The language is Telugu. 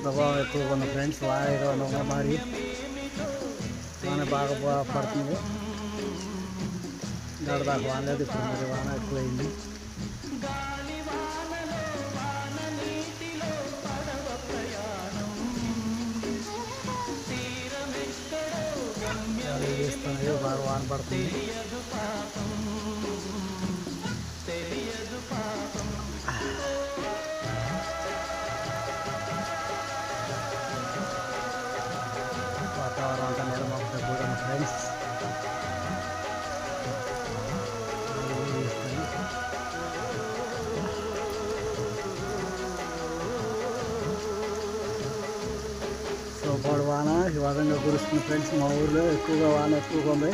ప్రభావం ఎక్కువగా ఉన్న ఫ్రెండ్స్ వాయుగా మరి వాన బాగా పడుతుంది. గడదాకా వాన లేదు, ఇప్పుడు మరి వాన ఎక్కువైంది. చేస్తున్నాయి, బాగా వాన పడుతుంది. వాతావరణం అంతా నిర్మూలన కూడా ఫ్రెండ్స్. సో వాన ఈ విధంగా కురుస్తుంది ఫ్రెండ్స్. మా ఊర్లో ఎక్కువగా వాన ఎక్కువగా ఉంది.